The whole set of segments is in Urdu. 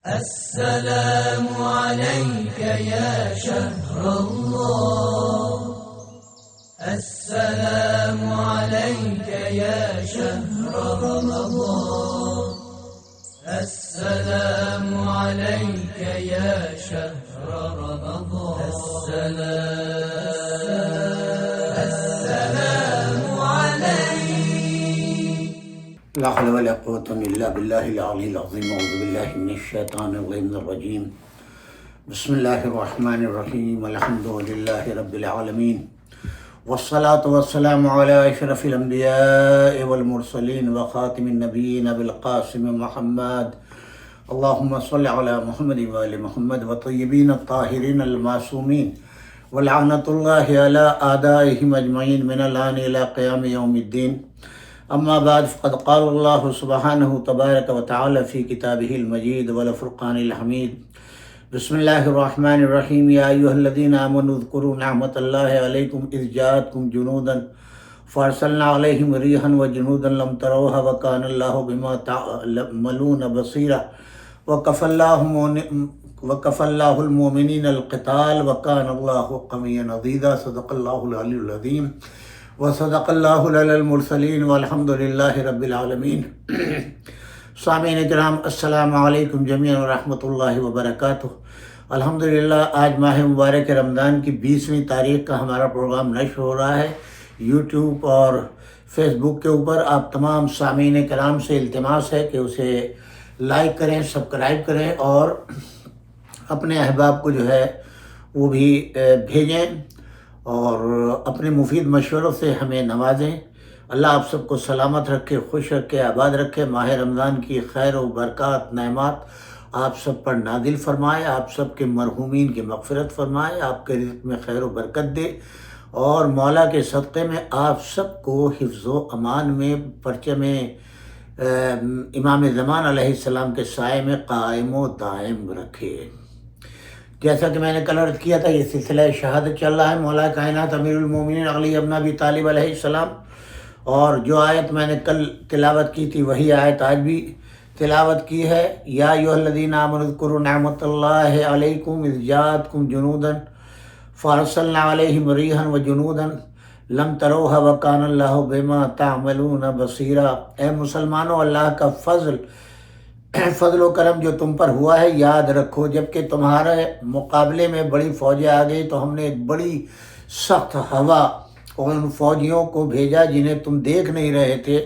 السلام عليك يا شهر الله، السلام عليك يا شهر رمضان، السلام عليك يا شهر رمضان، السلام عليك. لا حول ولا قوة إلا بالله العلي العظيم. أعوذ بالله من الشيطان الرجيم. بسم الله الرحمن الرحيم. الحمد لله رب العالمين، والصلاة والسلام على أشرف الأنبياء والمرسلين وخاتم النبيين بالقاسم محمد. اللهم صل على محمد وآل محمد والطيبين الطاهرين المعصومين، ولعنة الله على أعدائهم أجمعين من الآن إلى قيام يوم الدين. اما بعد، فقد قال اللہ سبحانہ تبارک وتعالی فی کتابہ المجید والفرقان الحمید. بسم اللہ الرحمن الرحیم. یا ایھا الذین آمنوا اذکروا نعمت اللہ علیکم اذ جاءتکم جنودا فارسلنا علیہم ریحا وجنودا لم تروها وکان اللہ بما تعملون بصیرا وکفى اللہ المؤمنین القتال وکان اللہ قویا عزیزا. صدق اللہ العلی العظیم وصدق اللہ علی المرسلین والحمد للہ رب العالمین. سامعین کرام، السلام علیکم جمیعا ورحمۃ اللہ وبرکاتہ. الحمدللہ آج ماہ مبارک رمضان کی 20ویں تاریخ کا ہمارا پروگرام نشر ہو رہا ہے یوٹیوب اور فیس بک کے اوپر. آپ تمام سامعین کرام سے التماس ہے کہ اسے لائک کریں، سبسکرائب کریں اور اپنے احباب کو جو ہے وہ بھی بھیجیں اور اپنے مفید مشوروں سے ہمیں نوازیں. اللہ آپ سب کو سلامت رکھے، خوش رکھے، آباد رکھے. ماہ رمضان کی خیر و برکات، نعمات آپ سب پر نازل فرمائے، آپ سب کے مرحومین کی مغفرت فرمائے، آپ کے رزق میں خیر و برکت دے اور مولا کے صدقے میں آپ سب کو حفظ و امان میں پرچم امام زمان علیہ السلام کے سائے میں قائم و دائم رکھے. جیسا کہ میں نے کل عرض کیا تھا، یہ سلسلہ شہادت چل رہا ہے مولا کائنات امیر المومنین علی ابن ابی طالب علیہ السلام. اور جو آیت میں نے کل تلاوت کی تھی وہی آیت آج بھی تلاوت کی ہے. یا ایھا الذین آمنوا اذکروا نعمت اللہ علیکم اذ جاءتکم جنودا فارسلنا علیہم ریحا وجنودا لم تروها وکان اللہ بما تعملون بصیرا. اے مسلمانوں، اللہ کا فضل و کرم جو تم پر ہوا ہے یاد رکھو. جبکہ تمہارے مقابلے میں بڑی فوجیں آ گئی تو ہم نے ایک بڑی سخت ہوا اور ان فوجیوں کو بھیجا جنہیں تم دیکھ نہیں رہے تھے،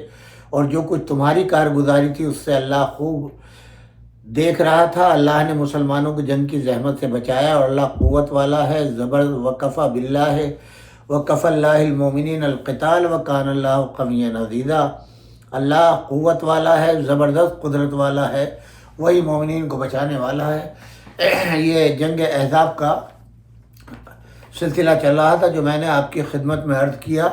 اور جو کچھ تمہاری کارگزاری تھی اس سے اللہ خوب دیکھ رہا تھا. اللہ نے مسلمانوں کو جنگ کی زحمت سے بچایا اور اللہ قوت والا ہے. وکفیٰ باللہ وکفیٰ اللہ المؤمنین القتال وکان اللہ قویا عزیزا. اللہ قوت والا ہے، زبردست قدرت والا ہے، وہی مومنین کو بچانے والا ہے. یہ جنگ احزاب کا سلسلہ چل رہا تھا جو میں نے آپ کی خدمت میں عرض کیا،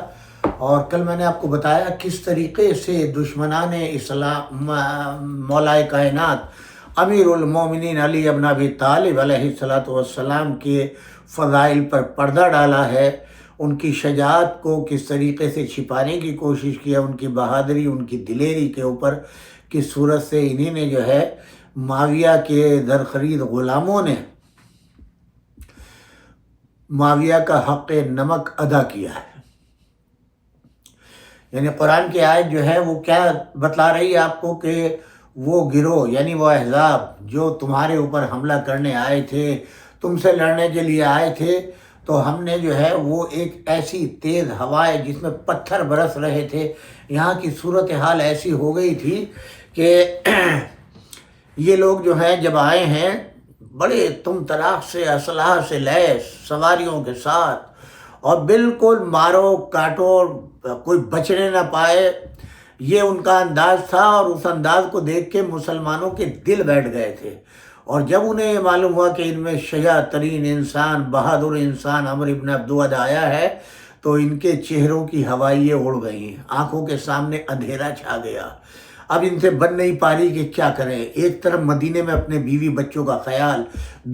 اور کل میں نے آپ کو بتایا کس طریقے سے دشمنان اسلام مولا کائنات امیر المومنین علی ابن ابی طالب علیہ السلام کے فضائل پر پردہ ڈالا ہے. ان کی شجاعت کو کس طریقے سے چھپانے کی کوشش کیا، ان کی بہادری، ان کی دلیری کے اوپر کس صورت سے انہی نے جو ہے معاویہ کے زرخرید غلاموں نے معاویہ کا حق نمک ادا کیا ہے. یعنی قرآن کی آیت جو ہے وہ کیا بتلا رہی ہے آپ کو کہ وہ گروہ یعنی وہ احزاب جو تمہارے اوپر حملہ کرنے آئے تھے، تم سے لڑنے کے لیے آئے تھے، تو ہم نے جو ہے وہ ایک ایسی تیز ہوائیں جس میں پتھر برس رہے تھے، یہاں کی صورتحال ایسی ہو گئی تھی کہ یہ لوگ جو ہیں جب آئے ہیں بڑے تم طراق سے اسلحہ سے لیس سواریوں کے ساتھ، اور بالکل مارو کاٹو کوئی بچنے نہ پائے، یہ ان کا انداز تھا. اور اس انداز کو دیکھ کے مسلمانوں کے دل بیٹھ گئے تھے. اور جب انہیں یہ معلوم ہوا کہ ان میں شجاع ترین انسان، بہادر انسان عمرو بن عبدود آیا ہے، تو ان کے چہروں کی ہوائیں اڑ گئیں، آنکھوں کے سامنے اندھیرا چھا گیا. اب ان سے بن نہیں پا رہی کہ کیا کریں. ایک طرف مدینے میں اپنے بیوی بچوں کا خیال،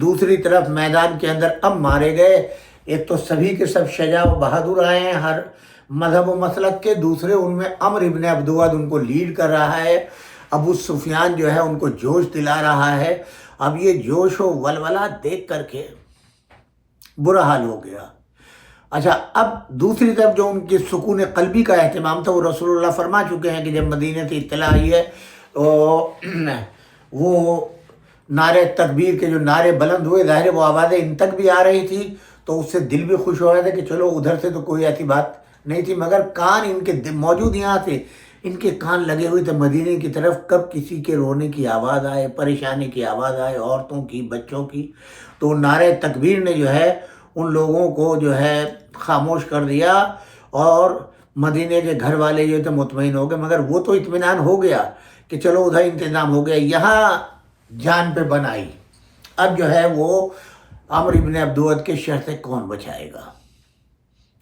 دوسری طرف میدان کے اندر اب مارے گئے. ایک تو سبھی کے سب شجاع و بہادر آئے ہیں ہر مذہب و مسلک کے، دوسرے ان میں عمرو بن عبدود ان کو لیڈ کر رہا ہے. ابو سفیان جو ہے ان کو جوش دلا رہا ہے، اب یہ جوش و ولولہ دیکھ کر کے برا حال ہو گیا۔ اچھا، اب دوسری طرف جو ان کے سکون قلبی کا اہتمام تھا وہ رسول اللہ فرما چکے ہیں کہ جب مدینہ سے اطلاع آئی ہے تو وہ نعرے تکبیر کے جو نعرے بلند ہوئے، ظاہر وہ آوازیں ان تک بھی آ رہی تھی تو اس سے دل بھی خوش ہو رہا تھا کہ چلو ادھر سے تو کوئی ایسی بات نہیں تھی، مگر کان ان کے موجود یہاں تھے، ان کے کان لگے ہوئے تھے مدینے کی طرف، کب کسی کے رونے کی آواز آئے، پریشانی کی آواز آئے، عورتوں کی، بچوں کی۔ تو نعرے تکبیر نے جو ہے ان لوگوں کو جو ہے خاموش کر دیا، اور مدینے کے گھر والے جو تھے مطمئن ہو گئے، مگر وہ تو اطمینان ہو گیا کہ چلو ادھر انتظام ہو گیا، یہاں جان پہ بن آئی۔ اب جو ہے وہ عمرو بن عبدود کے شر سے کون بچائے گا؟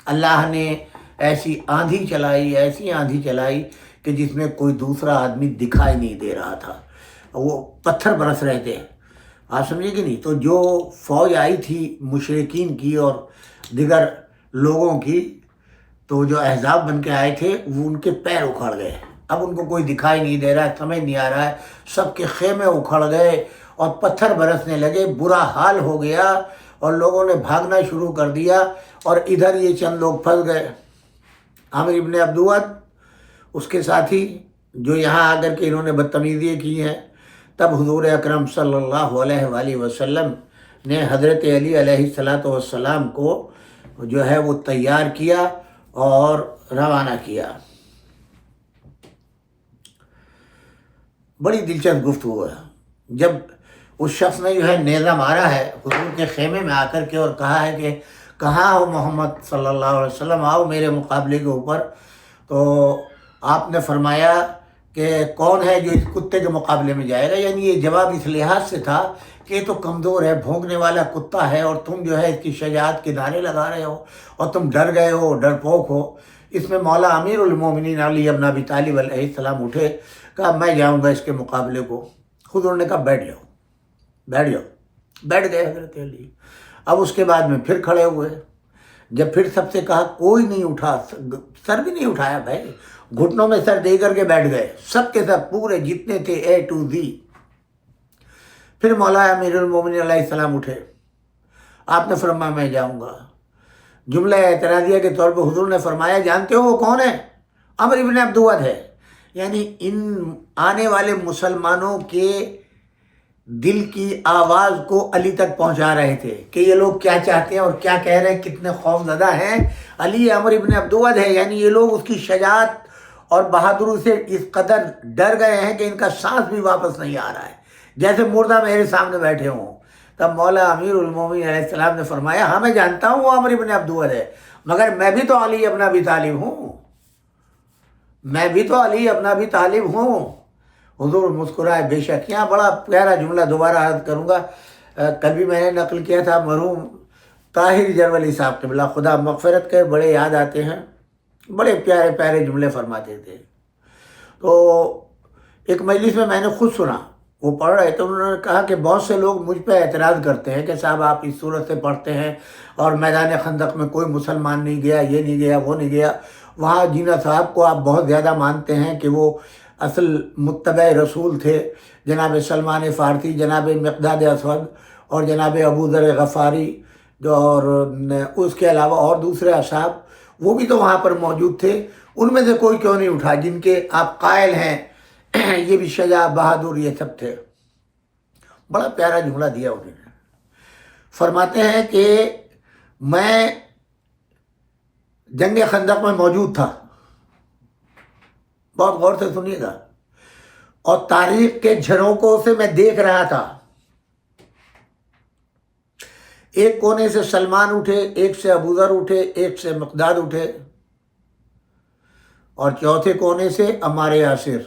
اللہ نے ایسی آندھی چلائی کہ جس میں کوئی دوسرا آدمی دکھائی نہیں دے رہا تھا، وہ پتھر برس رہے تھے، آپ سمجھے کہ نہیں؟ تو جو فوج آئی تھی مشرکین کی اور دیگر لوگوں کی، تو جو احزاب بن کے آئے تھے وہ ان کے پیر اکھڑ گئے، اب ان کو کوئی دکھائی نہیں دے رہا ہے، سمجھ نہیں آ رہا ہے، سب کے خیمے اکھڑ گئے اور پتھر برسنے لگے، برا حال ہو گیا اور لوگوں نے بھاگنا شروع کر دیا، اور ادھر یہ چند لوگ پھنس گئے، عامر ابن عبدود اس کے ساتھی، جو یہاں آ کر کے انہوں نے بدتمیزیاں کی ہیں۔ تب حضور اکرم صلی اللہ علیہ وآلہ وسلم نے حضرت علی علیہ السلام کو جو ہے وہ تیار کیا اور روانہ کیا۔ بڑی دلچسپ گفتگو ہے۔ جب اس شخص نے جو ہے نیزہ مارا ہے حضور کے خیمے میں آ کر کے اور کہا ہے کہ کہاں ہو محمد صلی اللہ علیہ وسلم، آؤ میرے مقابلے کے اوپر، تو آپ نے فرمایا کہ کون ہے جو اس کتے کے مقابلے میں جائے گا؟ یعنی یہ جواب اس لحاظ سے تھا کہ یہ تو کمزور ہے، بھونکنے والا کتا ہے، اور تم جو ہے اس کی شجاعت کے نعرے لگا رہے ہو اور تم ڈر گئے ہو، ڈرپوک ہو۔ اس میں مولا امیر المومنین علی ابن ابی طالب علیہ السلام اٹھے، کہا میں جاؤں گا اس کے مقابلے کو۔ حضور نے کہا بیٹھ جاؤ۔ بیٹھ گئے حضرت علی۔ اب اس کے بعد میں پھر کھڑے ہوئے، جب پھر سب سے کہا کوئی نہیں اٹھا، سر بھی نہیں اٹھایا بھائی، گھٹنوں میں سر دے کر کے بیٹھ گئے، سب کے سب پورے جتنے تھے اے ٹو زی۔ پھر مولا امیر المومنین علیہ السلام اٹھے، آپ نے فرمایا میں جاؤں گا۔ جملہ اعتراضیہ کے طور پہ حضور نے فرمایا جانتے ہو وہ کون ہے؟ عمرو بن عبدود ہے۔ یعنی ان آنے والے مسلمانوں کے دل کی آواز کو علی تک پہنچا رہے تھے کہ یہ لوگ کیا چاہتے ہیں اور کیا کہہ رہے ہیں، کتنے خوف زدہ ہیں۔ علی عمرو بن عبدود ہے، یعنی یہ لوگ اس کی شجاعت اور بہادری سے اس قدر ڈر گئے ہیں کہ ان کا سانس بھی واپس نہیں آ رہا ہے، جیسے مردہ میرے سامنے بیٹھے ہوں۔ تب مولا امیر المومنین علیہ السلام نے فرمایا ہاں میں جانتا ہوں وہ عمرو بن عبدود ہے، مگر میں بھی تو علی ابن ابی طالب ہوں، حضور مسکرائے، بے شک۔ یہاں بڑا پیارا جملہ دوبارہ عرض کروں گا، کل بھی میں نے نقل کیا تھا، مرحوم طاہر جرولی صاحب قبلہ خدا مغفرت کے، بڑے یاد آتے ہیں، بڑے پیارے پیارے جملے فرماتے تھے۔ تو ایک مجلس میں نے خود سنا، وہ پڑھ رہے تو انہوں نے کہا کہ بہت سے لوگ مجھ پہ اعتراض کرتے ہیں کہ صاحب آپ اس صورت سے پڑھتے ہیں اور میدان خندق میں کوئی مسلمان نہیں گیا، یہ نہیں گیا، وہ نہیں گیا، وہاں جینا صاحب کو آپ بہت زیادہ مانتے ہیں کہ وہ اصل متبع رسول تھے، جناب سلمان فارسی، جناب مقداد اسود اور جناب ابو ذر غفاری، جو اور اس کے علاوہ اور دوسرے اصحاب وہ بھی تو وہاں پر موجود تھے، ان میں سے کوئی کیوں نہیں اٹھا جن کے آپ قائل ہیں یہ بھی شجاع، بہادر، یہ سب تھے۔ بڑا پیارا جملہ دیا انہوں نے، فرماتے ہیں کہ میں جنگ خندق میں موجود تھا، بہت غور سے سنیے گا، اور تاریخ کے جھروکوں سے میں دیکھ رہا تھا، ایک کونے سے سلمان اٹھے، ایک سے ابو ذر اٹھے، ایک سے مقداد اٹھے، اور چوتھے کونے سے عمار یاسر۔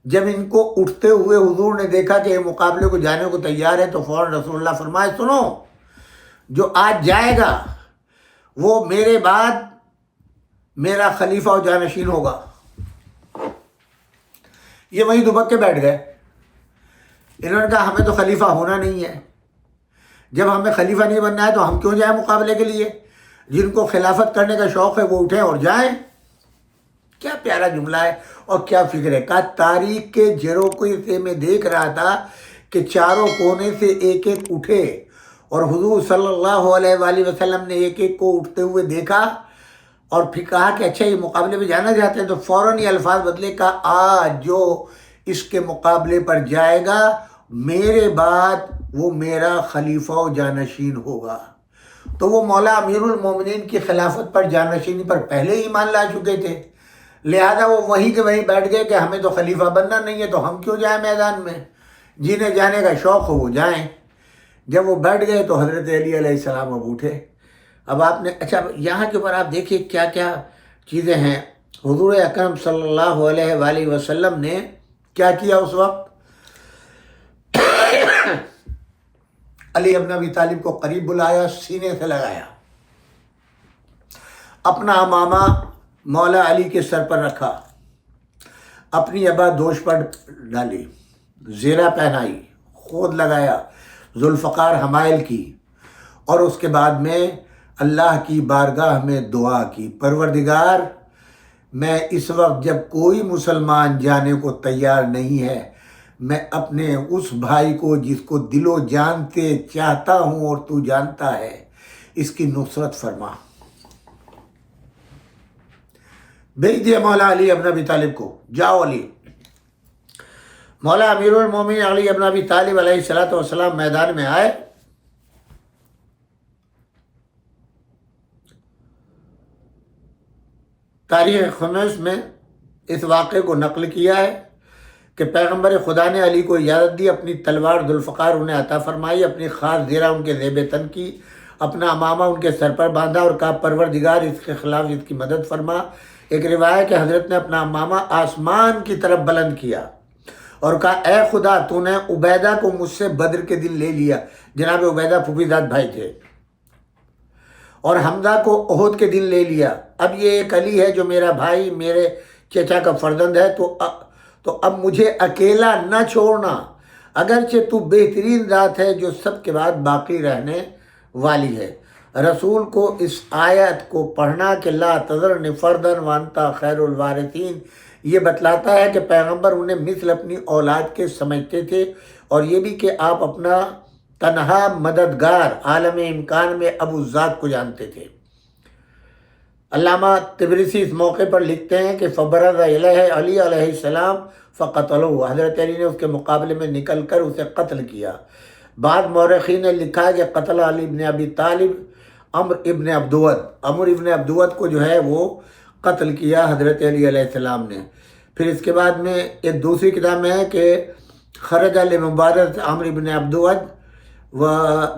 جب ان کو اٹھتے ہوئے حضور نے دیکھا کہ یہ مقابلے کو جانے کو تیار ہے تو فوراً رسول اللہ فرمائے سنو، جو آج جائے گا وہ میرے بعد میرا خلیفہ و جانشین ہوگا۔ یہ وہیں دبک کے بیٹھ گئے، انہوں نے کہا ہمیں تو خلیفہ ہونا نہیں ہے، جب ہمیں خلیفہ نہیں بننا ہے تو ہم کیوں جائیں مقابلے کے لیے؟ جن کو خلافت کرنے کا شوق ہے وہ اٹھیں اور جائیں۔ کیا پیارا جملہ ہے اور کیا فکر ہے. کہا تاریخ کے جروکے سے میں دیکھ رہا تھا کہ چاروں کونے سے ایک ایک اٹھے اور حضور صلی اللہ علیہ وآلہ وسلم نے ایک ایک کو اٹھتے ہوئے دیکھا اور پھر کہا کہ اچھا یہ مقابلے میں جانا چاہتے ہیں. تو فوراً یہ الفاظ بدلے. کہا آج جو اس کے مقابلے پر جائے گا میرے بعد وہ میرا خلیفہ و جانشین ہوگا. تو وہ مولا امیر المومنین کی خلافت پر جانشینی پر پہلے ہی ایمان لا چکے تھے، لہذا وہ وہیں کے وہیں بیٹھ گئے کہ ہمیں تو خلیفہ بننا نہیں ہے تو ہم کیوں جائیں میدان میں، جنہیں جانے کا شوق ہو وہ جائیں. جب وہ بیٹھ گئے تو حضرت علی علیہ السلام اب اٹھے. اب آپ نے اچھا یہاں کے اوپر آپ دیکھیے کیا کیا چیزیں ہیں. حضور اکرم صلی اللہ علیہ وآلہ وسلم نے کیا کیا اس وقت؟ علی ابن ابی طالب کو قریب بلایا، سینے سے لگایا، اپنا امامہ مولا علی کے سر پر رکھا، اپنی ابا دوش پر ڈالی، زیرہ پہنائی، خود لگایا، ذوالفقار حمائل کی، اور اس کے بعد میں اللہ کی بارگاہ میں دعا کی، پروردگار میں اس وقت جب کوئی مسلمان جانے کو تیار نہیں ہے، میں اپنے اس بھائی کو جس کو دل و جان سے چاہتا ہوں اور تو جانتا ہے اس کی نصرت فرما. بھیج دیا مولا علی ابن ابی طالب کو، جاؤ علی. مولا امیر المومنین علی ابن ابی طالب علیہ السلام میدان میں آئے. تاریخ خمس میں اس واقعے کو نقل کیا ہے کہ پیغمبر خدا نے علی کو اجازت دی، اپنی تلوار ذوالفقار انہیں عطا فرمائی، اپنی خاص زیرہ ان کے زیب تن کی، اپنا امامہ ان کے سر پر باندھا اور کہا پروردگار اس کے خلاف اس کی مدد فرما. ایک روایت کہ حضرت نے اپنا امامہ آسمان کی طرف بلند کیا اور کہا اے خدا تو نے عبیدہ کو مجھ سے بدر کے دن لے لیا. جناب عبیدہ پھوپھیزاد بھائی تھے. اور حمزہ کو احد کے دن لے لیا. اب یہ ایک علی ہے جو میرا بھائی میرے چچا کا فرزند ہے، تو اب مجھے اکیلا نہ چھوڑنا، اگرچہ تو بہترین ذات ہے جو سب کے بعد باقی رہنے والی ہے. رسول کو اس آیت کو پڑھنا کہ لا تذرنی فردا وانتا خیر الوارثین یہ بتلاتا ہے کہ پیغمبر انہیں مثل اپنی اولاد کے سمجھتے تھے، اور یہ بھی کہ آپ اپنا تنہا مددگار عالم امکان میں ابو ذات کو جانتے تھے. علامہ طبرسی اس موقع پر لکھتے ہیں کہ فبرز الیہ علی علیہ السلام فقتلوہ، حضرت علی نے اس کے مقابلے میں نکل کر اسے قتل کیا. بعض مورخین نے لکھا ہے کہ قتل علی ابن ابی طالب عمر ابن عبدود کو جو ہے وہ قتل کیا حضرت علی علیہ السلام نے. پھر اس کے بعد میں ایک دوسری کتاب میں ہے کہ خرج لمبارز عمر ابن عبدود و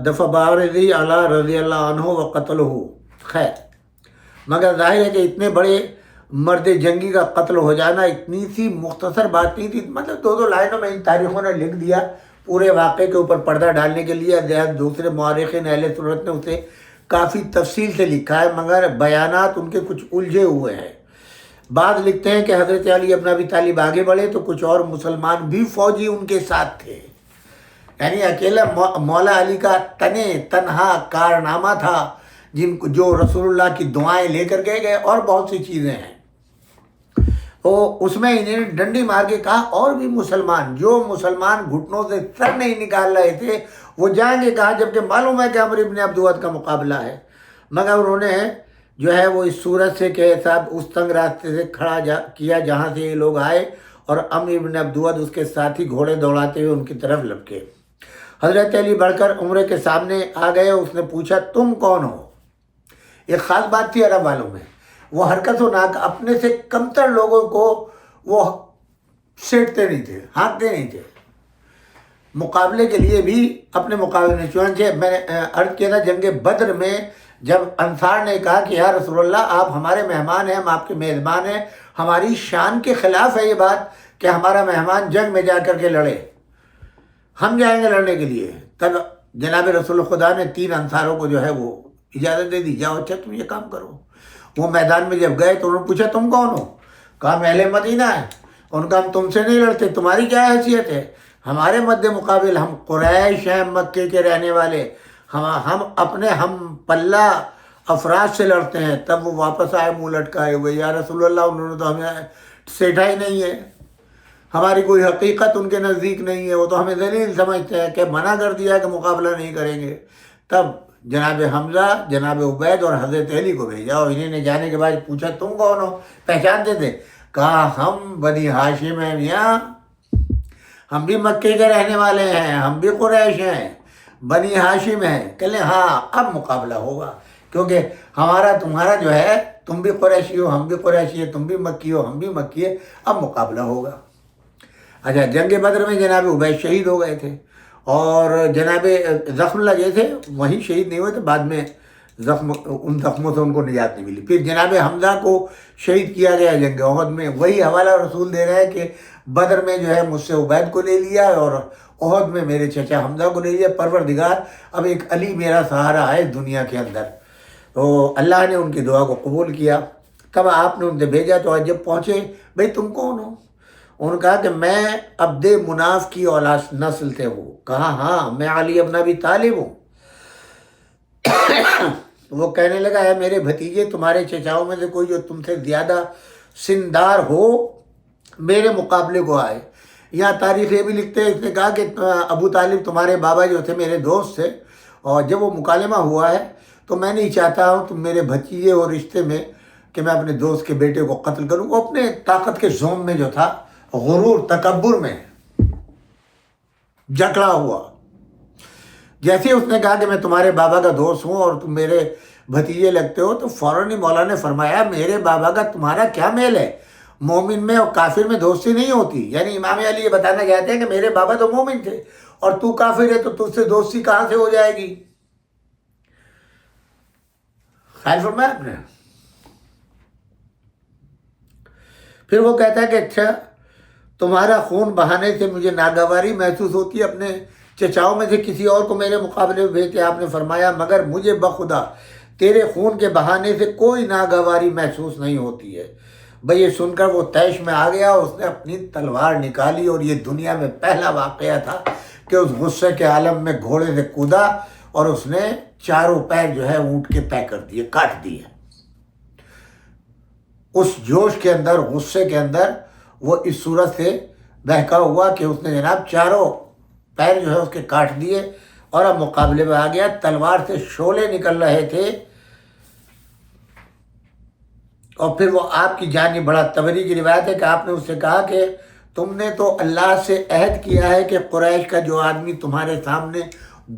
دفع بارضی علی رضی اللہ عنہ و قتلہ. خیر، مگر ظاہر ہے کہ اتنے بڑے مرد جنگی کا قتل ہو جانا اتنی سی مختصر بات نہیں تھی. مطلب دو لائنوں میں ان تاریخوں نے لکھ دیا پورے واقعے کے اوپر پردہ ڈالنے کے لیے. دوسرے مورخین اہل سنت نے اسے کافی تفصیل سے لکھا ہے، مگر بیانات ان کے کچھ الجھے ہوئے ہیں. بعض لکھتے ہیں کہ حضرت علی ابن ابی طالب آگے بڑھے تو کچھ اور مسلمان بھی فوجی ان کے ساتھ تھے. یعنی اکیلا مولا علی کا تنہا کارنامہ تھا جو رسول اللہ کی دعائیں لے کر گئے اور بہت سی چیزیں ہیں. تو اس میں انہیں ڈنڈی مار کے کہا اور بھی جو مسلمان گھٹنوں سے سر نہیں نکال رہے تھے وہ جائیں گے کہا، جبکہ معلوم ہے کہ عمر ابن عبدود کا مقابلہ ہے. مگر انہوں نے جو ہے وہ اس صورت سے کہ صاحب اس تنگ راستے سے کھڑا کیا جہاں سے یہ لوگ آئے، اور عمر ابن عبدود اس کے ساتھی گھوڑے دوڑاتے ہوئے ان کی طرف لپکے. حضرت علی بڑھ کر عمر کے سامنے آ گئے. اس نے پوچھا تم کون ہو؟ ایک خاص بات تھی عرب والوں میں، وہ حرکت و ناک اپنے سے کمتر لوگوں کو وہ سیٹتے نہیں تھے، ہانکتے نہیں تھے. مقابلے کے لیے بھی اپنے مقابلے میں، چنانچہ میں نے عرض کیا تھا جنگ بدر میں جب انصار نے کہا کہ یا رسول اللہ آپ ہمارے مہمان ہیں، ہم آپ کے میزبان ہیں، ہماری شان کے خلاف ہے یہ بات کہ ہمارا مہمان جنگ میں جا کر کے لڑے، ہم جائیں گے لڑنے کے لیے. تب جناب رسول خدا نے 3 انصاروں کو جو ہے وہ اجازت دے دی، جاؤ اچھا تم یہ کام کرو. وہ میدان میں جب گئے تو انہوں نے پوچھا تم کون ہو؟ کہا ہم اہل مدینہ ہیں. ان کا ہم تم سے نہیں لڑتے، تمہاری کیا حیثیت ہے؟ ہمارے مد مقابل ہم قریش ہیں، مکے کے رہنے والے، ہم اپنے ہم پلہ افراد سے لڑتے ہیں، تب وہ واپس آئے منہ لٹکائے ہوئے، یا رسول اللہ انہوں نے تو ہمیں سیٹھا ہی نہیں ہے، ہماری کوئی حقیقت ان کے نزدیک نہیں ہے، وہ تو ہمیں ذلیل سمجھتے ہیں کہ منع کر دیا کہ مقابلہ نہیں کریں گے۔ تب جناب حمزہ، جناب عبید اور حضرت علی کو بھیجا، اور انہیں نے جانے کے بعد پوچھا تم کون ہو، پہچانتے تھے؟ کہا ہم بنی ہاشم ہیں میاں، ہم بھی مکے کے رہنے والے ہیں، ہم بھی قریش ہیں، بنی ہاشم ہیں۔ کہلے ہاں اب مقابلہ ہوگا، کیونکہ ہمارا تمہارا جو ہے، تم بھی قریشی ہو ہم بھی قریشی ہے، تم بھی مکی ہو ہم بھی مکی ہے، اب مقابلہ ہوگا۔ اچھا، جنگ بدر میں جناب عبید شہید ہو گئے تھے، اور جناب زخم لگے تھے، وہیں شہید نہیں ہوئے تھے، بعد میں ان زخموں سے ان کو نجات نہیں ملی۔ پھر جناب حمزہ کو شہید کیا گیا جنگ احد میں، وہی حوالہ رسول دے رہے ہیں کہ بدر میں جو ہے مجھ سے عبید کو لے لیا، اور احد میں میرے چچا حمزہ کو لے لیا۔ پروردگار اب ایک علی میرا سہارا ہے اس دنیا کے اندر۔ تو اللہ نے ان کی دعا کو قبول کیا۔ تب آپ نے ان سے بھیجا، تو جب پہنچے، بھئی تم کون ہو؟ انہوں نے کہا کہ میں عبد مناف کی اولاد نسل سے ہوں۔ کہا ہاں میں علی ابن ابی طالب ہوں۔ وہ کہنے لگا ہے میرے بھتیجے، تمہارے چچاؤں میں سے کوئی جو تم سے زیادہ سندار ہو میرے مقابلے کو آئے۔ یہاں تاریخ یہ بھی لکھتے ہیں، اس نے کہا کہ ابو طالب تمہارے بابا جو تھے میرے دوست تھے، اور جب وہ مکالمہ ہوا ہے تو میں نہیں چاہتا ہوں تم میرے بھتیجے اور رشتے میں کہ میں اپنے دوست کے بیٹے کو قتل کروں۔ وہ اپنے طاقت کے زوم میں جو تھا، غرور تکبر میں جکڑا ہوا۔ جیسے اس نے کہا کہ میں تمہارے بابا کا دوست ہوں اور تم میرے بھتیجے لگتے ہو، تو فوراً ہی مولا نے فرمایا میرے بابا کا تمہارا کیا میل ہے؟ مومن میں اور کافر میں دوستی نہیں ہوتی۔ یعنی امام علی یہ بتانا چاہتے ہیں کہ میرے بابا تو مومن تھے اور تو کافر ہے، تو تجھ سے دوستی کہاں سے ہو جائے گی؟ خیال فرمایا آپ نے؟ پھر وہ کہتا ہے کہ اچھا تمہارا خون بہانے سے مجھے ناگواری محسوس ہوتی ہے، اپنے چچاؤں میں سے کسی اور کو میرے مقابلے میں بھیجتے۔ آپ نے فرمایا مگر مجھے بخدا تیرے خون کے بہانے سے کوئی ناگواری محسوس نہیں ہوتی ہے۔ بھئی یہ سن کر وہ طیش میں آ گیا، اس نے اپنی تلوار نکالی، اور یہ دنیا میں پہلا واقعہ تھا کہ اس غصے کے عالم میں گھوڑے سے کودا اور اس نے چاروں پیر جو ہے اونٹ کے طے کر دیے، کاٹ دیے۔ اس جوش کے اندر، غصے کے اندر وہ اس صورت سے بہکا ہوا کہ اس نے جناب چاروں پیر جو ہے اس کے کاٹ دیے، اور اب مقابلے میں آ گیا۔ تلوار سے شعلے نکل رہے تھے، اور پھر وہ آپ کی جانب بڑا تبری کی روایت ہے کہ آپ نے اس سے کہا کہ تم نے تو اللہ سے عہد کیا ہے کہ قریش کا جو آدمی تمہارے سامنے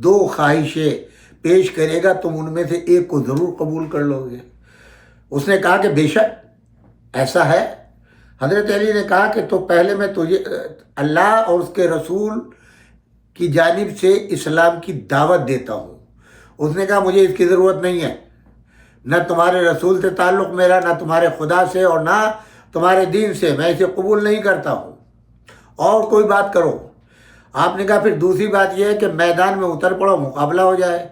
دو خواہشیں پیش کرے گا تم ان میں سے ایک کو ضرور قبول کر لو گے۔ اس نے کہا کہ بے شک ایسا ہے۔ حضرت علی نے کہا کہ تو پہلے میں تجھے اللہ اور اس کے رسول کی جانب سے اسلام کی دعوت دیتا ہوں۔ اس نے کہا مجھے اس کی ضرورت نہیں ہے، نہ تمہارے رسول سے تعلق میرا، نہ تمہارے خدا سے، اور نہ تمہارے دین سے، میں اسے قبول نہیں کرتا ہوں، اور کوئی بات کرو۔ آپ نے کہا پھر دوسری بات یہ ہے کہ میدان میں اتر پڑو، مقابلہ ہو جائے۔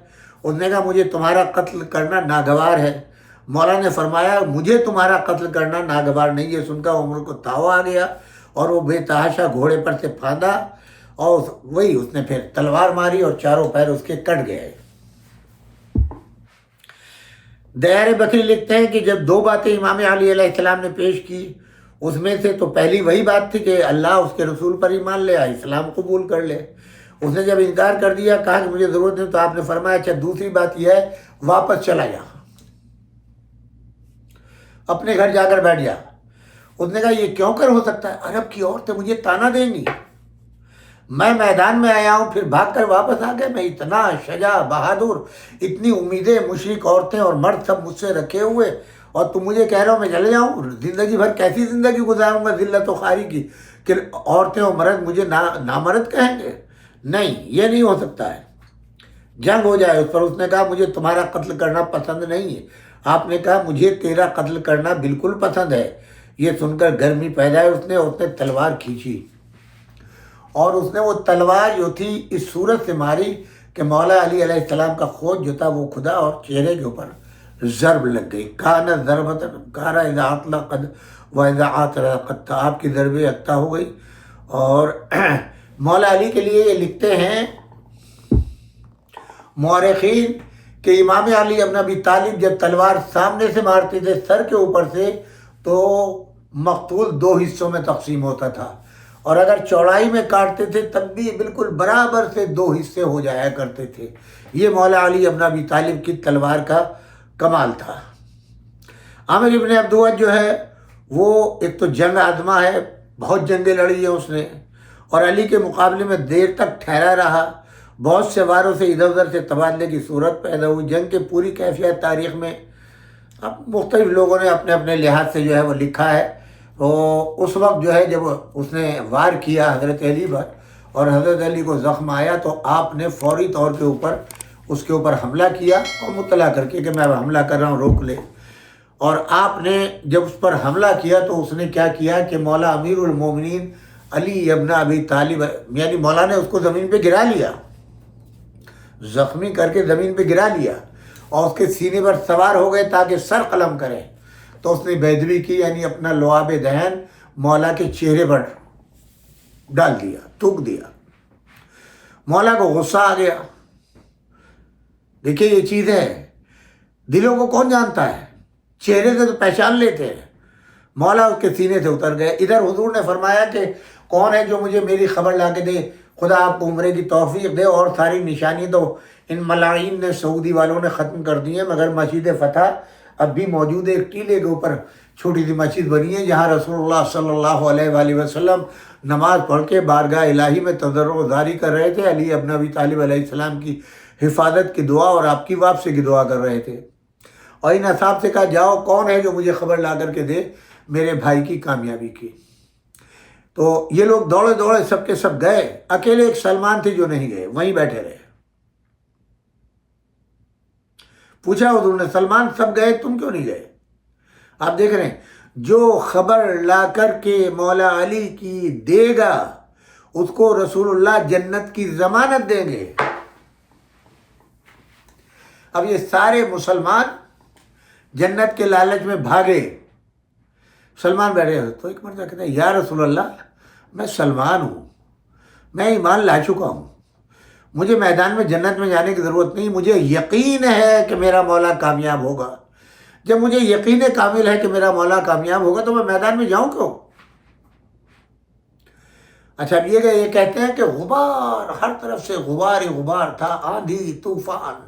اس نے کہا مجھے تمہارا قتل کرنا ناگوار ہے۔ مولا نے فرمایا مجھے تمہارا قتل کرنا ناگوار نہیں ہے۔ سن کر عمر کو تاؤ آ گیا، اور وہ بے تحاشا گھوڑے پر سے پھاندا، اور وہی اس نے پھر تلوار ماری اور چاروں پیر اس کے کٹ گئے۔ دیار بکری لکھتے ہیں کہ جب دو باتیں امام علی علیہ السلام نے پیش کی، اس میں سے تو پہلی وہی بات تھی کہ اللہ اس کے رسول پر ایمان لے، اسلام قبول کر لے۔ اس نے جب انکار کر دیا، کہا کہ مجھے ضرورت نہیں، تو آپ نے فرمایا اچھا دوسری بات یہ ہے واپس چلا جا، اپنے گھر جا کر بیٹھ جا۔ اس نے کہا یہ کیوں کر ہو سکتا ہے؟ عرب کی عورتیں مجھے تانا دیں گی، میں میدان میں آیا ہوں پھر بھاگ کر واپس آ گئے، میں اتنا شجاع بہادر، اتنی امیدیں مشرک عورتیں اور مرد سب مجھ سے رکھے ہوئے، اور تم مجھے کہہ رہا ہو میں چلے جاؤں؟ زندگی بھر کیسی زندگی گزاروں گا ذلت و خواری کی کہ عورتیں اور مرد مجھے نامرد کہیں گے؟ نہیں، یہ نہیں ہو سکتا ہے، جنگ ہو جائے اس پر۔ اس نے کہا مجھے تمہارا قتل کرنا پسند نہیں ہے۔ آپ نے کہا مجھے تیرا قتل کرنا بالکل پسند ہے۔ یہ سن کر گرمی پیدا ہے، اس نے تلوار کھینچی، اور اس نے وہ تلوار جو تھی اس صورت سے ماری کہ مولا علی علیہ السلام کا خود جو تھا وہ خدا اور چہرے کے اوپر ضرب لگ گئی۔ کانا ضربتن کارا اذا اطلقت و اذا اطلقت، آپ کی ضرب یکتا ہو گئی۔ اور مولا علی کے لیے یہ لکھتے ہیں مورخین کہ امام علی ابن ابی طالب جب تلوار سامنے سے مارتے تھے سر کے اوپر سے تو مقتول 2 حصوں میں تقسیم ہوتا تھا، اور اگر چوڑائی میں کاٹتے تھے تب بھی بالکل برابر سے 2 حصے ہو جایا کرتے تھے۔ یہ مولا علی ابن ابی طالب کی تلوار کا کمال تھا۔ عامر ابن عبدود جو ہے وہ ایک تو جنگ آزما ہے، بہت جنگیں لڑی ہیں اس نے، اور علی کے مقابلے میں دیر تک ٹھہرا رہا، بہت سے واروں سے ادھر ادھر سے تبادلے کی صورت پیدا ہوئی۔ جنگ کی پوری کیفیت تاریخ میں اب مختلف لوگوں نے اپنے اپنے لحاظ سے جو ہے وہ لکھا ہے۔ تو اس وقت جو ہے جب اس نے وار کیا حضرت علی پر اور حضرت علی کو زخم آیا تو آپ نے فوری طور کے اوپر اس کے اوپر حملہ کیا اور مطلع کر کے کہ میں اب حملہ کر رہا ہوں، روک لے۔ اور آپ نے جب اس پر حملہ کیا تو اس نے کیا کیا کہ مولا امیر المومنین علی ابن ابی طالب، یعنی مولا نے اس کو زمین پہ گرا لیا، زخمی کر کے زمین پہ گرا لیا اور اس کے سینے پر سوار ہو گئے تاکہ سر قلم کرے۔ تو اس نے بیدوی کی، یعنی اپنا لعاب دہن مولا کے چہرے پر ڈال دیا، تھوک دیا۔ مولا کو غصہ آ گیا۔ دیکھیے یہ چیز ہے، دلوں کو کون جانتا ہے، چہرے سے تو پہچان لیتے ہیں۔ مولا اس کے سینے سے اتر گئے۔ ادھر حضور نے فرمایا کہ کون ہے جو مجھے میری خبر لا کے دے، خدا آپ کو عمرے کی توفیق دے، اور ساری نشانی تو ان ملاعین نے، سعودی والوں نے ختم کر دی ہیں، مگر مسجد فتح اب بھی موجود ہے۔ ایک ٹیلے کے اوپر چھوٹی سی مسجد بنی ہے جہاں رسول اللہ صلی اللہ علیہ وآلہ وسلم نماز پڑھ کے بارگاہ الہی میں تضرع و زاری کر رہے تھے، علی ابن ابی طالب علیہ السلام کی حفاظت کی دعا اور آپ کی واپسی کی دعا کر رہے تھے۔ اور ان اصحاب سے کہا جاؤ کون ہے جو مجھے خبر لا کر کے دے میرے بھائی کی کامیابی کی۔ تو یہ لوگ دوڑے دوڑے سب کے سب گئے، اکیلے ایک سلمان تھے جو نہیں گئے، وہیں بیٹھے رہے۔ پوچھا حضور نے سلمان سب گئے تم کیوں نہیں گئے؟ آپ دیکھ رہے ہیں جو خبر لا کر کے مولا علی کی دے گا اس کو رسول اللہ جنت کی ضمانت دیں گے۔ اب یہ سارے مسلمان جنت کے لالچ میں بھاگے، سلمان بیٹھے ہوئے تو ایک مرتبہ کہتے ہیں یا رسول اللہ میں سلمان ہوں، میں ایمان لا چکا ہوں، مجھے میدان میں جنت میں جانے کی ضرورت نہیں، مجھے یقین ہے کہ میرا مولا کامیاب ہوگا۔ جب مجھے یقین کامل ہے کہ میرا مولا کامیاب ہوگا تو میں میدان میں جاؤں کیوں؟ اچھا اب یہ کہتے ہیں کہ غبار، ہر طرف سے غبار ہی غبار تھا، آندھی طوفان۔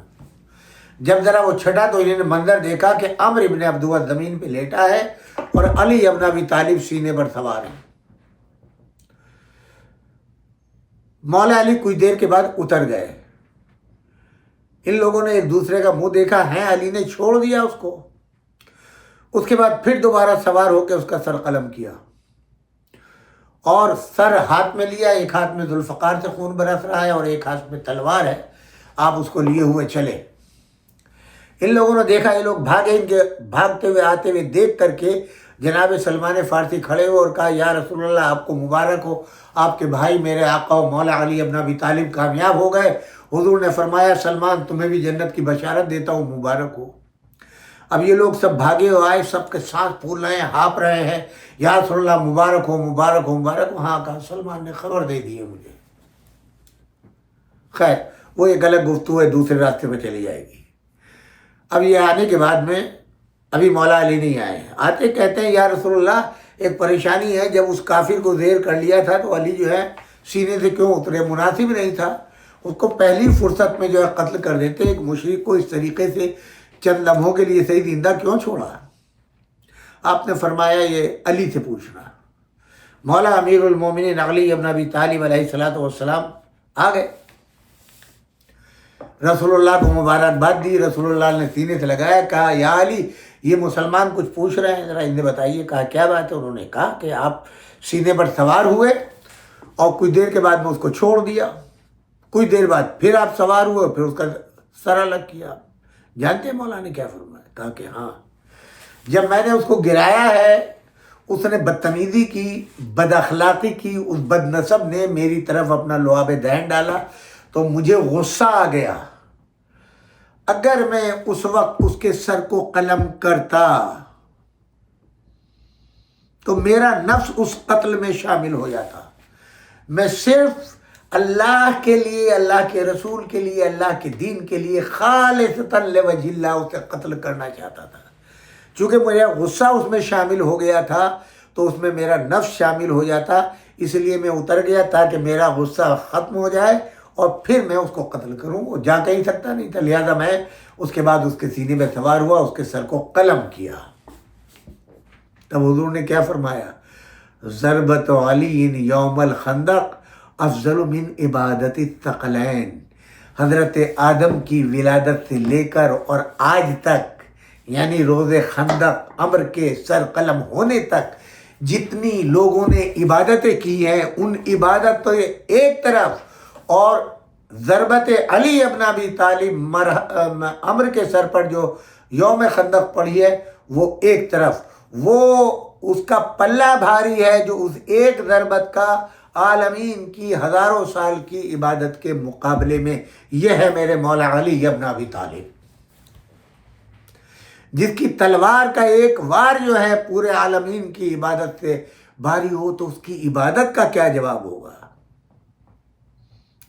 جب ذرا وہ چھٹا تو انہوں نے منظر دیکھا کہ عمر ابن عبدود زمین پہ لیٹا ہے اور علی ابن ابی طالب سینے پر سوار ہیں۔ مولا علی کچھ دیر کے بعد اتر گئے۔ ان لوگوں نے ایک دوسرے کا منہ دیکھا ہے، علی نے چھوڑ دیا اس کو۔ اس کے بعد پھر دوبارہ سوار ہو کے اس کا سر قلم کیا اور سر ہاتھ میں لیا، ایک ہاتھ میں ذوالفقار سے خون برس رہا ہے اور ایک ہاتھ میں تلوار ہے، آپ اس کو لیے ہوئے چلے۔ ان لوگوں نے دیکھا یہ لوگ بھاگے، ان کے بھاگتے ہوئے آتے ہوئے دیکھ کر کے جناب سلمان فارسی کھڑے ہوئے اور کہا یا رسول اللہ آپ کو مبارک ہو، آپ کے بھائی میرے آقا و مولا علی ابن ابی طالب کامیاب ہو گئے۔ حضور نے فرمایا سلمان تمہیں بھی جنت کی بشارت دیتا ہوں، مبارک ہو۔ اب یہ لوگ سب بھاگے ہوئے آئے، سب کے سانس پھول رہے ہیں، ہانپ رہے ہیں، یا رسول اللہ مبارک ہو مبارک ہو مبارک ہو۔ ہاں کہا سلمان نے خبر دے دی ہے مجھے۔ خیر وہ ایک الگ گفتگو ہے، دوسرے راستے پہ چلی جائے گی۔ اب یہ آنے کے بعد میں ابھی مولا علی نہیں آئے، آتے کہتے ہیں یا رسول اللہ ایک پریشانی ہے، جب اس کافر کو زیر کر لیا تھا تو علی جو ہے سینے سے کیوں اترے، مناسب نہیں تھا، اس کو پہلی فرصت میں جو ہے قتل کر دیتے، ایک مشرک کو اس طریقے سے چند لمحوں کے لیے صحیح زندہ کیوں چھوڑا؟ آپ نے فرمایا یہ علی سے پوچھنا۔ مولا امیر المومنین علی ابن ابی طالب علیہ السلام آ گئے، رسول اللہ کو مبارکباد دی، رسول اللہ نے سینے سے لگایا، کہا یا علی یہ مسلمان کچھ پوچھ رہے ہیں، ذرا انہیں بتائیے۔ کہا کیا بات ہے؟ انہوں نے کہا کہ آپ سینے پر سوار ہوئے اور کچھ دیر کے بعد میں اس کو چھوڑ دیا، کچھ دیر بعد پھر آپ سوار ہوئے، پھر اس کا سر الگ کیا۔ جانتے ہیں مولا نے کیا فرمایا؟ کہا کہ ہاں جب میں نے اس کو گرایا ہے اس نے بدتمیزی کی، بد اخلاقی کی، اس بد نسب نے میری طرف اپنا لعاب دہن ڈالا تو مجھے غصہ آ گیا۔ اگر میں اس وقت اس کے سر کو قلم کرتا تو میرا نفس اس قتل میں شامل ہو جاتا۔ میں صرف اللہ کے لیے، اللہ کے رسول کے لیے، اللہ کے دین کے لیے خالصتاً لوجہ اللہ اسے قتل کرنا چاہتا تھا۔ چونکہ میرا غصہ اس میں شامل ہو گیا تھا تو اس میں میرا نفس شامل ہو جاتا، اس لیے میں اتر گیا تاکہ میرا غصہ ختم ہو جائے اور پھر میں اس کو قتل کروں۔ وہ جا کے ہی سکتا نہیں تھا، لہٰذا میں اس کے بعد اس کے سینے میں سوار ہوا، اس کے سر کو قلم کیا۔ تب حضور نے کیا فرمایا؟ ضربت علی یوم الخندق افضل من عبادت الثقلین۔ حضرت آدم کی ولادت سے لے کر اور آج تک، یعنی روز خندق عمر کے سر قلم ہونے تک جتنی لوگوں نے عبادتیں کی ہیں، ان عبادت تو ایک طرف، اور ضربت علی ابن ابی طالب عمر کے سر پر جو یوم خندق پڑھی ہے وہ ایک طرف، وہ اس کا پلہ بھاری ہے جو اس ایک ضربت کا عالمین کی ہزاروں سال کی عبادت کے مقابلے میں۔ یہ ہے میرے مولا علی ابن ابی طالب، جس کی تلوار کا ایک وار جو ہے پورے عالمین کی عبادت سے بھاری ہو، تو اس کی عبادت کا کیا جواب ہوگا؟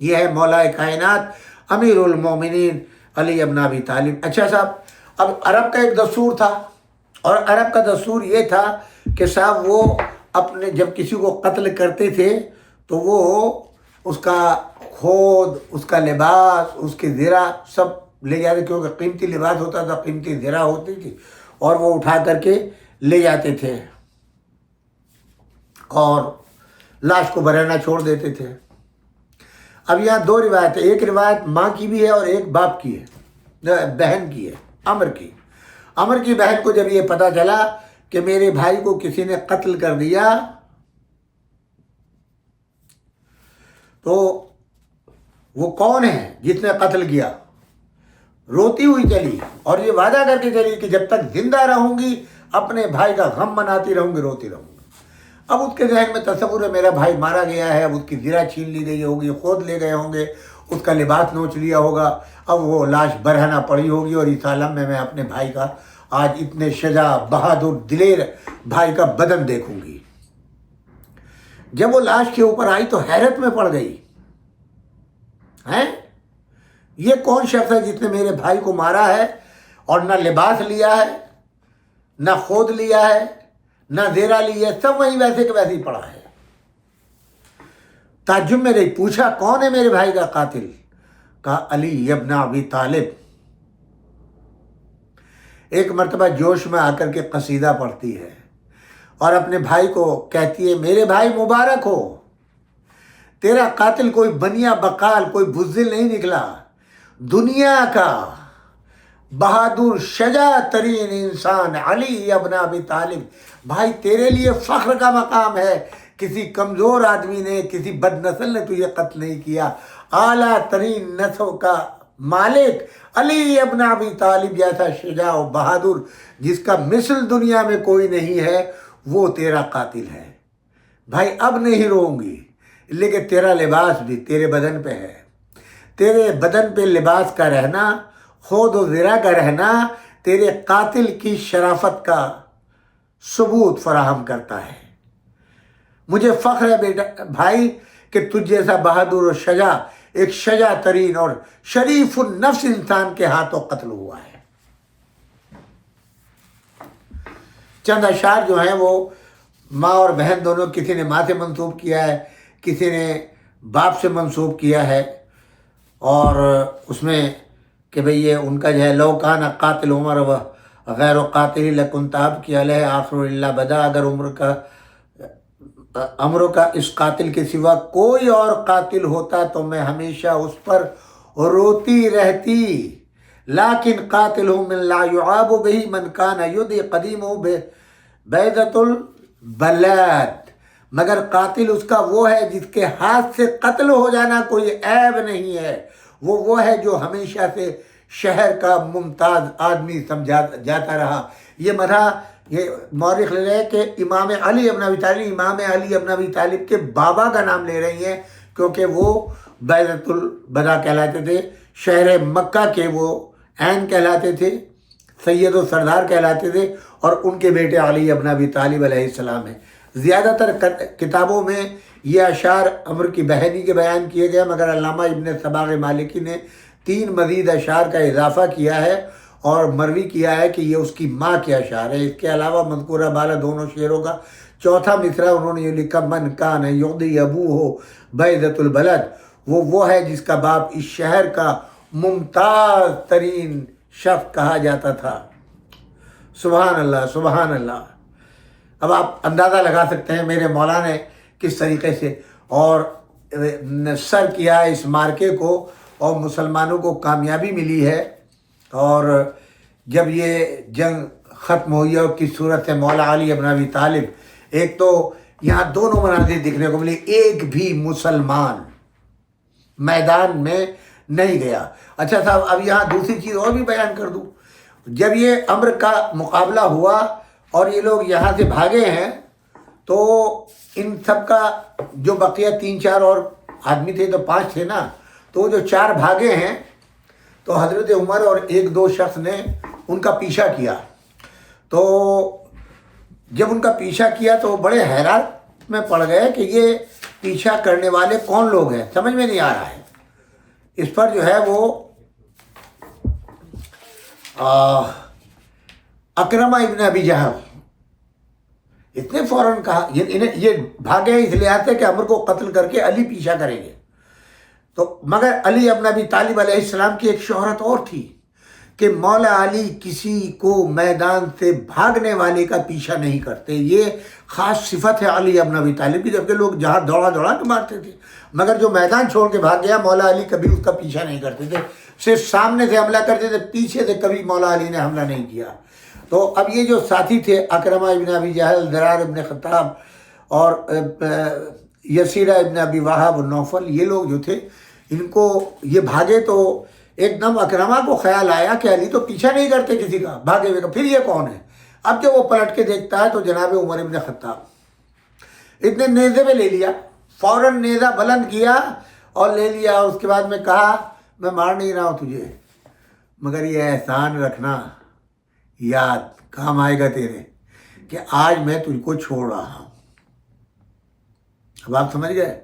یہ ہے مولا کائنات امیر المومنین علی ابن ابی طالب۔ اچھا صاحب، اب عرب کا ایک دستور تھا، اور عرب کا دستور یہ تھا کہ صاحب وہ اپنے جب کسی کو قتل کرتے تھے تو وہ اس کا خود، اس کا لباس، اس کی زرہ سب لے جاتے، کیونکہ قیمتی لباس ہوتا تھا، قیمتی زرہ ہوتی تھی، اور وہ اٹھا کر کے لے جاتے تھے اور لاش کو برہنہ چھوڑ دیتے تھے۔ اب یہاں دو روایت ہے، ایک روایت ماں کی بھی ہے اور ایک باپ کی ہے، بہن کی ہے، عمر کی۔ عمر کی بہن کو جب یہ پتہ چلا کہ میرے بھائی کو کسی نے قتل کر دیا، تو وہ کون ہے جس نے قتل کیا، روتی ہوئی چلی اور یہ وعدہ کر کے چلی کہ جب تک زندہ رہوں گی اپنے بھائی کا غم مناتی رہوں گی، روتی رہوں گی۔ اب اس کے ذہن میں تصور ہے میرا بھائی مارا گیا ہے، اب اس کی زرہ چھین لی گئی ہوگی، خود لے گئے ہوں گے، اس کا لباس نوچ لیا ہوگا، اب وہ لاش برہنہ پڑی ہوگی، اور اس عالم میں اپنے بھائی کا، آج اتنے شجاع بہادر دلیر بھائی کا بدن دیکھوں گی۔ جب وہ لاش کے اوپر آئی تو حیرت میں پڑ گئی، ہیں یہ کون شخص ہے جس نے میرے بھائی کو مارا ہے اور نہ لباس لیا ہے، نہ خود لیا ہے، نہ زیرہ لی ہے، سب وہیں ویسے کہ ویسے ہی پڑا ہے۔ تعجب میں رہی، پوچھا کون ہے میرے بھائی کا قاتل؟ کہا علی ابن ابی طالب۔ ایک مرتبہ جوش میں آ کر کے قصیدہ پڑھتی ہے اور اپنے بھائی کو کہتی ہے، میرے بھائی مبارک ہو، تیرا قاتل کوئی بنیا بقال، کوئی بزدل نہیں نکلا، دنیا کا بہادر شجاع ترین انسان علی ابن ابی طالب۔ بھائی تیرے لیے فخر کا مقام ہے، کسی کمزور آدمی نے، کسی بد نسل نے تجھے قتل نہیں کیا، اعلیٰ ترین نسل کا مالک علی ابن ابی طالب جیسا شجاع و بہادر جس کا مثل دنیا میں کوئی نہیں ہے، وہ تیرا قاتل ہے۔ بھائی اب نہیں روؤں گی، لیکن تیرا لباس بھی تیرے بدن پہ ہے، تیرے بدن پہ لباس کا رہنا، خود و زرہ کا رہنا تیرے قاتل کی شرافت کا ثبوت فراہم کرتا ہے۔ مجھے فخر ہے بیٹا بھائی کہ تجھ جیسا بہادر و شجاع، ایک شجاع ترین اور شریف النفس انسان کے ہاتھوں قتل ہوا ہے۔ چند اشعار جو ہیں وہ ماں اور بہن دونوں، کسی نے ماں سے منسوب کیا ہے، کسی نے باپ سے منسوب کیا ہے، اور اس میں کہ بھئی یہ ان کا جو ہے لو کان قاتل عمر و غیر قاتل لکنت ابکی علیہ آخر الا بدا، اگر عمر کا اس قاتل کے سوا کوئی اور قاتل ہوتا تو میں ہمیشہ اس پر روتی رہتی، لیکن قاتل من لا يعاب به من کان یدی قدیمہ بیضۃ البلاد، مگر قاتل اس کا وہ ہے جس کے ہاتھ سے قتل ہو جانا کوئی عیب نہیں ہے، وہ ہے جو ہمیشہ سے شہر کا ممتاز آدمی سمجھا جاتا رہا۔ یہ مدح یہ مورخ لے رہے ہیں کہ امام علی ابن ابی طالب، امام علی ابن ابی طالب کے بابا کا نام لے رہی ہیں، کیونکہ وہ بیضۃ البدا کہلاتے تھے، شہر مکہ کے وہ عین کہلاتے تھے، سید و سردار کہلاتے تھے، اور ان کے بیٹے علی ابن ابی طالب علیہ السلام ہیں۔ زیادہ تر کتابوں میں یہ اشعار عمر کی بہنی کے بیان کیے گئے، مگر علامہ ابن صباغ مالکی نے 3 مزید اشعار کا اضافہ کیا ہے اور مروی کیا ہے کہ یہ اس کی ماں کے اشعار ہیں۔ اس کے علاوہ مذکورہ بالا دونوں شعروں کا چوتھا مصرع انہوں نے یہ لکھا، من کان یغدی ابوہ بیضۃ البلد، وہ ہے جس کا باپ اس شہر کا ممتاز ترین شخص کہا جاتا تھا۔ سبحان اللہ، سبحان اللہ۔ اب آپ اندازہ لگا سکتے ہیں میرے مولا نے کس طریقے سے اور سر کیا اس مارکے کو اور مسلمانوں کو کامیابی ملی ہے۔ اور جب یہ جنگ ختم ہوئی اور کس صورت سے مولا علی ابن ابی طالب، ایک تو یہاں دونوں مناظر دیکھنے کو ملے، ایک بھی مسلمان میدان میں نہیں گیا۔ اچھا صاحب، اب یہاں دوسری چیز اور بھی بیان کر دوں۔ جب یہ امر کا مقابلہ ہوا اور یہ لوگ یہاں سے بھاگے ہیں تو ان سب کا جو بقیہ 3-4 اور آدمی تھے تو 5 تھے نا، تو جو 4 بھاگے ہیں تو حضرت عمر اور 1-2 شخص نے ان کا پیچھا کیا۔ تو جب ان کا پیچھا کیا تو وہ بڑے حیرت میں پڑ گئے کہ یہ پیچھا کرنے والے کون لوگ ہیں، سمجھ میں نہیں آ رہا ہے۔ اس پر جو ہے وہ اکرمہ ابن ابی جہل اس نے فوراً کہا، یہ بھاگے اس لحاظ سے کہ عمر کو قتل کر کے علی پیچھا کریں گے۔ تو مگر علی ابن ابی طالب علیہ السلام کی ایک شہرت اور تھی کہ مولا علی کسی کو میدان سے بھاگنے والے کا پیچھا نہیں کرتے، یہ خاص صفت ہے علی ابن ابی طالب کی، جبکہ لوگ جہاں دوڑا کے مارتے تھے، مگر جو میدان چھوڑ کے بھاگ گیا مولا علی کبھی اس کا پیچھا نہیں کرتے تھے، صرف سامنے سے حملہ کرتے تھے، پیچھے سے کبھی مولا علی نے حملہ نہیں کیا۔ تو اب یہ جو ساتھی تھے اکرمہ ابن ابی جہل، ضرار ابن خطاب اور یسیرہ ابن ابی وہب نوفل، یہ لوگ جو تھے ان کو یہ بھاگے تو ایک دم اکرمہ کو خیال آیا کہ علی تو پیچھا نہیں کرتے کسی کا، بھاگے ہوئے کا، پھر یہ کون ہے؟ اب جب وہ پلٹ کے دیکھتا ہے تو جناب عمر ابن خطاب، اتنے نیزے میں لے لیا، فوراً نیزہ بلند کیا اور لے لیا، اور اس کے بعد میں کہا میں مار نہیں رہا ہوں تجھے، مگر یہ احسان رکھنا، یاد کام آئے گا تیرے، کہ آج میں تجھ کو چھوڑ رہا ہوں۔ اب آپ سمجھ گئے؟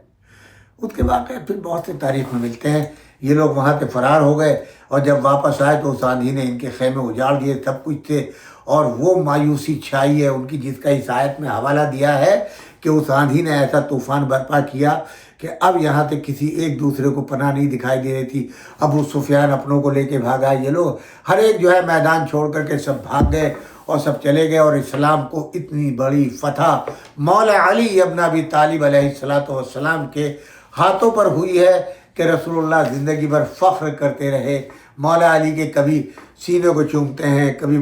اس کے واقعہ پھر بہت سے تاریخ میں ملتے ہیں۔ یہ لوگ وہاں سے فرار ہو گئے اور جب واپس آئے تو اس آندھی نے ان کے خیمے اجاڑ دیے، سب کچھ تھے، اور وہ مایوسی چھائی ہے ان کی، جس کا اس آیت میں حوالہ دیا ہے کہ اس آندھی نے ایسا طوفان برپا کیا کہ اب یہاں سے کسی ایک دوسرے کو پناہ نہیں دکھائی دے رہی تھی۔ ابو سفیان اپنوں کو لے کے بھاگا، یہ لوگ ہر ایک جو ہے میدان چھوڑ کر کے سب بھاگ گئے اور سب چلے گئے، اور اسلام کو اتنی بڑی فتح مولا علی ابن ابی طالب علیہ السلام کے ہاتھوں پر ہوئی ہے کہ رسول اللہ زندگی بھر فخر کرتے رہے۔ مولا علی کے کبھی سینے کو چومتے ہیں، کبھی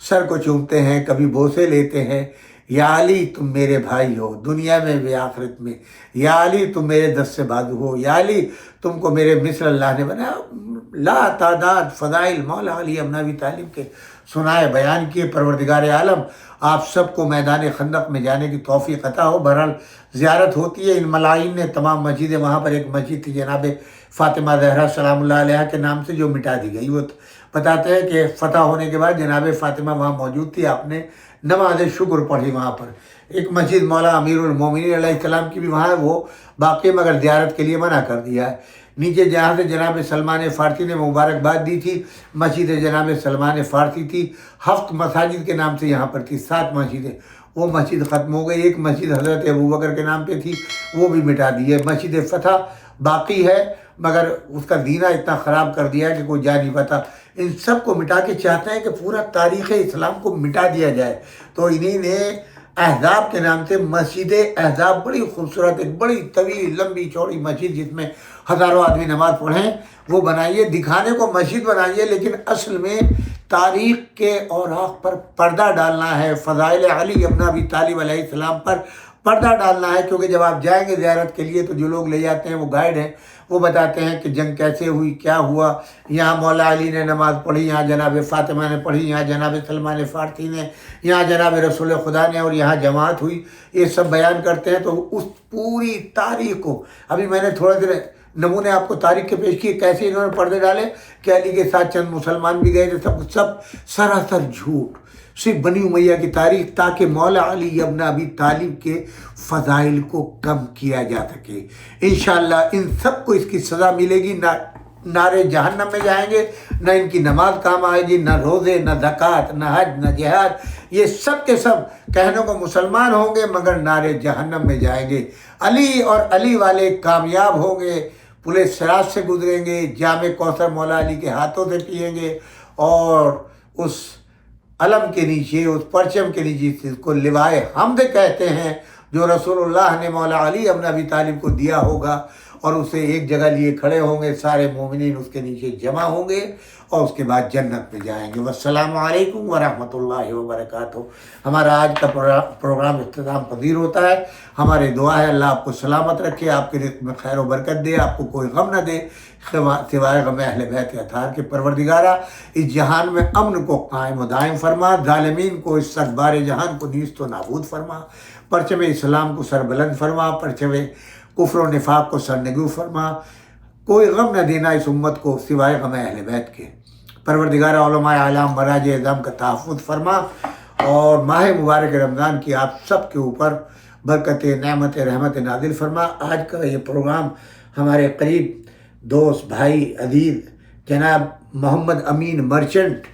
سر کو چومتے ہیں، کبھی بوسے لیتے ہیں، یا علی تم میرے بھائی ہو دنیا میں بھی آخرت میں، یا علی تم میرے دست بازو ہو، یا علی تم کو میرے مثل اللہ نے بنایا۔ لا تعداد فضائل مولا علی ابن ابی طالب کے سنائے، بیان کیے۔ پروردگار عالم آپ سب کو میدان خندق میں جانے کی توفیق عطا ہو۔ بہرحال زیارت ہوتی ہے، ان ملائن نے تمام مسجدیں، وہاں پر ایک مسجد تھی جناب فاطمہ زہرا سلام اللہ علیہ کے نام سے جو مٹا دی گئی، وہ بتاتے ہیں کہ فتح ہونے کے بعد جناب فاطمہ وہاں موجود تھی، آپ نے نماز شکر پڑھی وہاں پر۔ ایک مسجد مولا امیر المومنین علیہ السلام کی بھی وہاں ہے، وہ باقی مگر زیارت کے لیے منع کر دیا ہے۔ نیچے جہاں سے جناب سلمان فارسی نے مبارکباد دی تھی، مسجد جناب سلمان فارسی تھی، 7 مساجد کے نام سے یہاں پر تھی، 7 مسجدیں، وہ مسجد ختم ہو گئی۔ ایک مسجد حضرت ابوبکر کے نام پہ تھی، وہ بھی مٹا دی ہے۔ مسجد فتح باقی ہے، مگر اس کا دینہ اتنا خراب کر دیا کہ کوئی جا نہیں پاتا۔ ان سب کو مٹا کے چاہتے ہیں کہ پورا تاریخ اسلام کو مٹا دیا جائے، تو انہی نے احزاب کے نام سے مسجد احزاب، بڑی خوبصورت، ایک بڑی طویل لمبی چوڑی مسجد جس میں ہزاروں آدمی نماز پڑھیں، وہ بنائیے، دکھانے کو مسجد بنائیے، لیکن اصل میں تاریخ کے اوراق پر پردہ ڈالنا ہے، فضائل علی ابن ابی طالب علیہ السلام پر پردہ ڈالنا ہے، کیونکہ جب آپ جائیں گے زیارت کے لیے تو جو لوگ لے جاتے ہیں وہ گائیڈ ہیں، وہ بتاتے ہیں کہ جنگ کیسے ہوئی، کیا ہوا، یہاں مولا علی نے نماز پڑھی، یہاں جناب فاطمہ نے پڑھی، یہاں جناب سلمان فارسی نے، یہاں جناب رسول خدا نے، اور یہاں جماعت ہوئی، یہ سب بیان کرتے ہیں۔ تو اس پوری تاریخ کو ابھی میں نے تھوڑے دیر نمونے آپ کو تاریخ کے پیش کیے، کیسے انہوں نے پردے ڈالے کہ علی کے ساتھ چند مسلمان بھی گئے تھے، سب سراسر جھوٹ، صرف بنی امیہ کی تاریخ، تاکہ مولا علی ابن ابی طالب کے فضائل کو کم کیا جا سکے۔ انشاءاللہ ان سب کو اس کی سزا ملے گی، نہ نارے جہنم میں جائیں گے، نہ ان کی نماز کام آئے گی، نہ روزے، نہ زکوٰۃ، نہ حج، نہ جہاد، یہ سب کے سب کہنے کو مسلمان ہوں گے مگر نارے جہنم میں جائیں گے۔ علی اور علی والے کامیاب ہوں گے، پورے صراط سے گزریں گے، جام کوثر مولا علی کے ہاتھوں سے پئیں گے، اور اس علم کے نیچے، اس پرچم کے نیچے، جس کو لوائے حمد کہتے ہیں، جو رسول اللہ نے مولا علی ابن ابی طالب کو دیا ہوگا، اور اسے ایک جگہ لیے کھڑے ہوں گے، سارے مومنین اس کے نیچے جمع ہوں گے، اور اس کے بعد جنت میں جائیں گے۔ والسلام علیکم ورحمۃ اللہ وبرکاتہ۔ ہمارا آج کا پروگرام اختتام پذیر ہوتا ہے۔ ہماری دعا ہے اللہ آپ کو سلامت رکھے، آپ کے رزق میں خیر و برکت دے، آپ کو کوئی غم نہ دے سوائے غم اہل بیت اطہار کے۔ پروردگارہ اس جہان میں امن کو قائم و دائم فرما، ظالمین کو اس سربار جہان کو نیست و نابود فرما، پرچم اسلام کو سربلند فرما، پرچم کفر و نفاق کو سرنگو فرما، کوئی غم نہ دینا اس امت کو سوائے غم اہل بیت کے۔ پروردگار علماء اعلام مراجع اعظام کا تحفظ فرما، اور ماہ مبارک رمضان کی آپ سب کے اوپر برکت، نعمت، رحمت نازل فرما۔ آج کا یہ پروگرام ہمارے قریب دوست، بھائی، عزیز جناب محمد امین مرچنٹ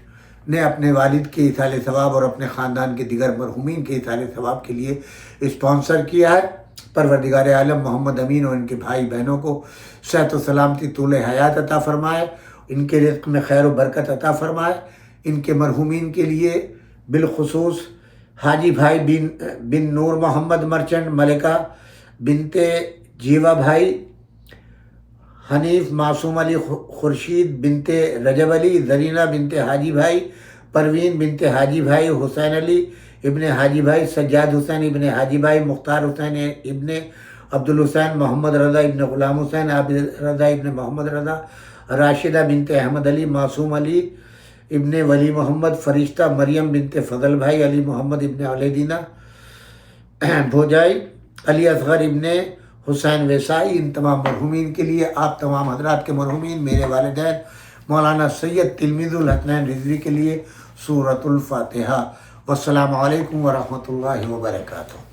نے اپنے والد کے ایصال ثواب اور اپنے خاندان کے دیگر مرحومین کے ایصال ثواب کے لیے اسپانسر کیا ہے۔ پروردگار عالم محمد امین اور ان کے بھائی بہنوں کو صحت و سلامتی، طول حیات عطا فرمائے، ان کے رزق میں خیر و برکت عطا فرمائے۔ ان کے مرحومین کے لیے بالخصوص حاجی بھائی بن نور محمد مرچنٹ، ملکہ بنت جیوا بھائی، حنیف معصوم علی خورشید بنت رجب علی، زرینہ بنت حاجی بھائی، پروین بنت حاجی بھائی، حسین علی ابن حاجی بھائی، سجاد حسین ابن حاجی بھائی، مختار حسین ابن عبدالحسین، محمد رضا ابن غلام حسین، عابد رضا ابن محمد رضا، راشدہ بنت احمد علی، معصوم علی ابن ولی محمد، فرشتہ مریم بنت فضل بھائی، علی محمد ابن علیدینہ بھوجائی، علی اصغر ابن حسین ویسائی۔ ان تمام مرحومین کے لیے، آپ تمام حضرات کے مرحومین، میرے والدین مولانا سید تلمیذ الحسنین رضوی کے لیے سورۃ الفاتحہ۔ والسلام علیکم ورحمۃ اللہ وبرکاتہ۔